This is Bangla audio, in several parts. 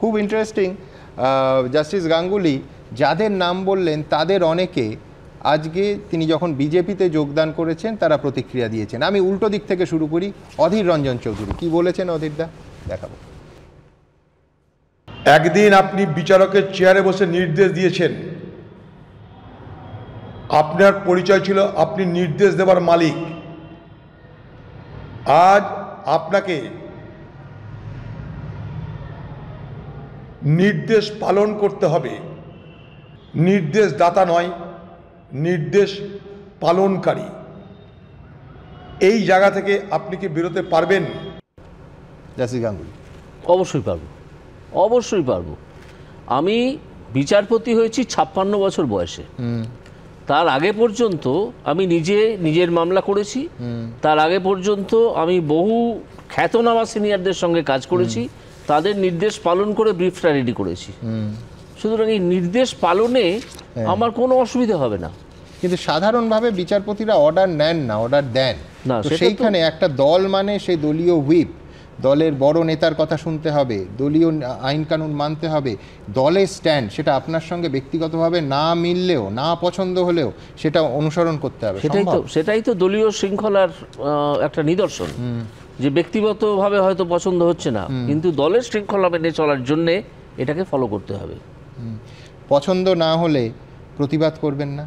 খুব ইন্টারেস্টিং, জাস্টিস গাঙ্গুলি যাদের নাম বললেন তাদের অনেকে আজকে তিনি যখন বিজেপিতে যোগদান করেছেন তারা প্রতিক্রিয়া দিয়েছেন। আমি উল্টো দিক থেকে শুরু করি, অধীর রঞ্জন চৌধুরী কি বলেছেন অধীরদা দেখাবো। একদিন আপনি বিচারকের চেয়ারে বসে নির্দেশ দিয়েছেন, আপনার পরিচয় ছিল আপনি নির্দেশ দেওয়ার মালিক। আজ আপনাকে নির্দেশ পালন করতে হবে, নির্দেশ দাতা নয়, নির্দেশ পালনকারী। এই জায়গা থেকে আপনি কি বেরোতে পারবেন? জাস্টিস গাঙ্গুলি অবশ্যই পারবো, অবশ্যই পারবো। আমি বিচারপতি হয়েছি 56 বছর বয়সে। তার আগে পর্যন্ত আমি নিজের মামলা করেছি। তার আগে পর্যন্ত আমি বহু খ্যাতনামা সিনিয়রদের সঙ্গে কাজ করেছি, তাদের নির্দেশ পালন করে ব্রিফটা রেডি করেছি। সুতরাং এই নির্দেশ পালনে আমার কোনো অসুবিধা হবে না। কিন্তু সাধারণভাবে বিচারপতিরা অর্ডার নেন না, অর্ডার দেন না। সেইখানে একটা দল মানে সেই দলীয় হুইপ, দলের বড় নেতার কথা শুনতে হবে, দলীয় আইন কানুন মানতে হবে, দলের স্ট্যান্ড সেটা আপনার সঙ্গে ব্যক্তিগতভাবে না মিললেও, না পছন্দ হলেও সেটা অনুসরণ করতে হবে। সেটাই তো দলীয় শৃঙ্খলার একটা নিদর্শন, যে ব্যক্তিগতভাবে হয়তো পছন্দ হচ্ছে না, কিন্তু দলের শৃঙ্খলা মেনে চলার জন্যে এটাকে ফলো করতে হবে। পছন্দ না হলে প্রতিবাদ করবেন না?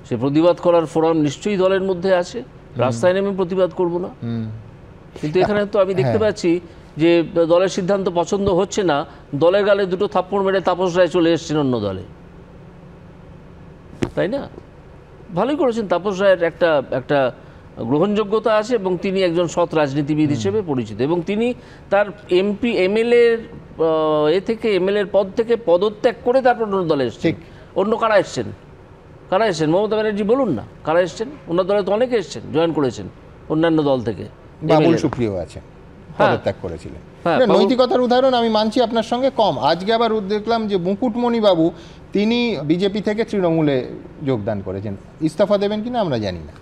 সে প্রতিবাদ করার ফোরাম নিশ্চয়ই দলের মধ্যে আছে, রাস্তায় নেমে প্রতিবাদ করব না। কিন্তু এখানে তো আমি দেখতে পাচ্ছি যে দলের সিদ্ধান্ত পছন্দ হচ্ছে না, দলের গালে দুটো থাপ্পড় মেরে তাপস রায় চলে এসেছেন অন্য দলে, তাই না? ভালোই করেছেন। তাপস রায়ের একটা গ্রহণযোগ্যতা আছে এবং তিনি একজন সৎ রাজনীতিবিদ হিসেবে পরিচিত, এবং তিনি তার এমপি এমএলএর এমএলএর পদ থেকে পদত্যাগ করে তারপর অন্য দলে এসছেন। অন্য কারা এসছেন? মমতা ব্যানার্জি বলুন না কারা এসছেন? ওনার দলে তো অনেকে এসছেন, জয়েন করেছেন অন্যান্য দল থেকে। বাবুল সুপ্রিয় আছেন, পদত্যাগ করেছিলেন। নৈতিকতার উদাহরণ আমি মানছি আপনার সঙ্গে কম। আজকে আবার দেখলাম যে মুকুটমণি বাবু তিনি বিজেপি থেকে তৃণমূলে যোগদান করেছেন, ইস্তফা দেবেন কিনা আমরা জানি না।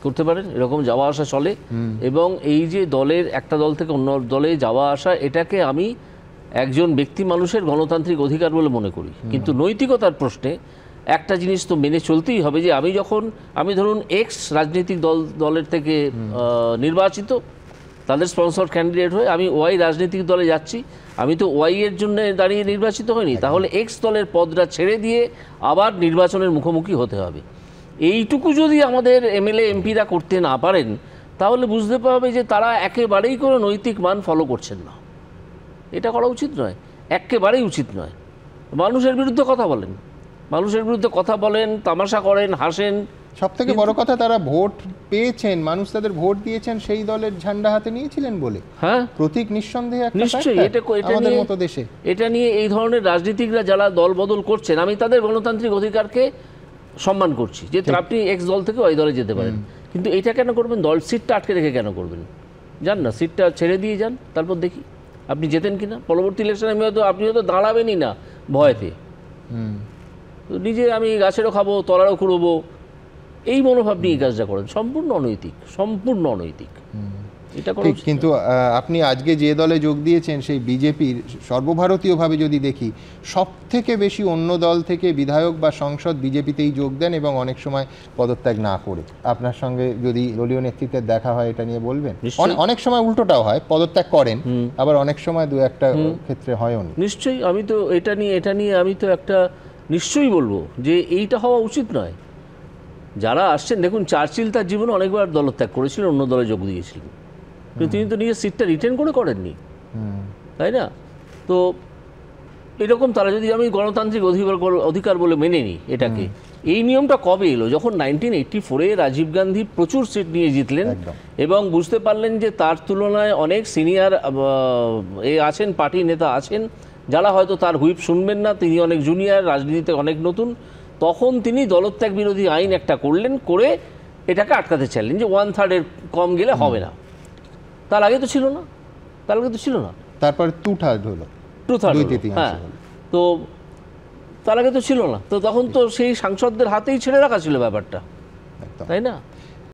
করতে পারেন, এরকম যাওয়া আসা চলে। এবং এই যে দলের একটা দল থেকে অন্য দলে যাওয়া আসা, এটাকে আমি একজন ব্যক্তি মানুষের গণতান্ত্রিক অধিকার বলে মনে করি। কিন্তু নৈতিকতার প্রশ্নে একটা জিনিস তো মেনে চলতেই হবে, যে আমি ধরুন এক্স রাজনৈতিক দলের থেকে নির্বাচিত, তাদের স্পন্সর ক্যান্ডিডেট হয়ে আমি ওয়াই রাজনৈতিক দলে যাচ্ছি, আমি তো ওয়াই এর জন্য দাঁড়িয়ে নির্বাচিত হয়নি, তাহলে এক্স দলের পদটা ছেড়ে দিয়ে আবার নির্বাচনের মুখোমুখি হতে হবে। এইটুকু যদি আমাদের এমএলএ এমপিরা করতে না পারেন, তাহলে বুঝতে পারবে যে তারা একেবারেই কোনো নৈতিক মান ফলো করছেন না। এটা করা উচিত নয়, একেবারেই উচিত নয়। মানুষের বিরুদ্ধে কথা বলেন, তামাশা করেন, হাসেন। সব থেকে বড় কথা, তারা ভোট পেয়েছেন, মানুষ তাদের ভোট দিয়েছেন সেই দলের ঝান্ডা হাতে নিয়েছিলেন বলে। হ্যাঁ, প্রতীক নিঃসন্দেহে নিশ্চয়ই। আমাদের মতো দেশে এটা নিয়ে এই ধরনের রাজনীতিকরা যারা দল বদল করছেন, আমি তাদের গণতান্ত্রিক অধিকারকে সম্মান করছি, যে আপনি এক্স দল থেকে ওই দলে যেতে পারেন। কিন্তু এটা কেন করবেন? দল সিটটা আটকে রেখে কেন করবেন? যান না, সিটটা ছেড়ে দিয়ে যান, তারপর দেখি আপনি জেতেন কিনা। পরবর্তী ইলেকশনে আপনি হয়তো দাঁড়াবেনই না ভয়তে, নিজে আমি গাছেরও খাবো, তলারও খুঁড়বো, এই মনোভাব নিয়ে কাজটা করেন। সম্পূর্ণ অনৈতিক। এটা করা উচিত। কিন্তু আপনি আজকে যে দলে যোগ দিয়েছেন, সেই বিজেপির সর্বভারতীয়ভাবে যদি দেখি, সব থেকে বেশি অন্য দল থেকে বিধায়ক বা সংসদ বিজেপিতেই যোগ দেন, এবং অনেক সময় পদত্যাগ না করে। আপনার সঙ্গে যদি দলীয় নেতৃত্বের দেখা হয়, এটা নিয়ে বলবেন। অনেক সময় উল্টোটাও হয়, পদত্যাগ করেন, আবার অনেক সময় দু একটা ক্ষেত্রে হয়ও না। নিশ্চয়ই। আমি তো এটা নিয়ে আমি তো একটা নিশ্চয়ই বলবো যে এইটা হওয়া উচিত নয়। যারা আসছেন, দেখুন চার্চিল তার জীবনে অনেকবার দলত্যাগ করেছিলেন, অন্য দলে যোগ দিয়েছিলেন, কিন্তু তিনি তো নিজের সিটটা রিটেন করেননি, তাই না? তো এরকম তারা যদি আমি গণতান্ত্রিক অধিকার বলে মেনে নিই এটাকে, এই নিয়মটা কবে এলো? যখন 1984-এ রাজীব গান্ধী প্রচুর সিট নিয়ে জিতলেন এবং বুঝতে পারলেন যে তার তুলনায় অনেক সিনিয়র আছেন, পার্টি নেতা আছেন, যারা হয়তো তার হুইপ শুনবেন না, তিনি অনেক জুনিয়র, রাজনীতিতে অনেক নতুন। তখন তিনি দলত্যাগ বিরোধী আইন একটা করে এটাকে আটকাতে চাইলেন, যে 1/3 কম গেলে হবে না। তার আগে তো ছিল না, তারপর 2/3 হলো, 2/3। হ্যাঁ, তো তার আগে তো ছিল না। তো তখন তো সেই সাংসদদের হাতেই ছেড়ে রাখা ছিল ব্যাপারটা, তাই না?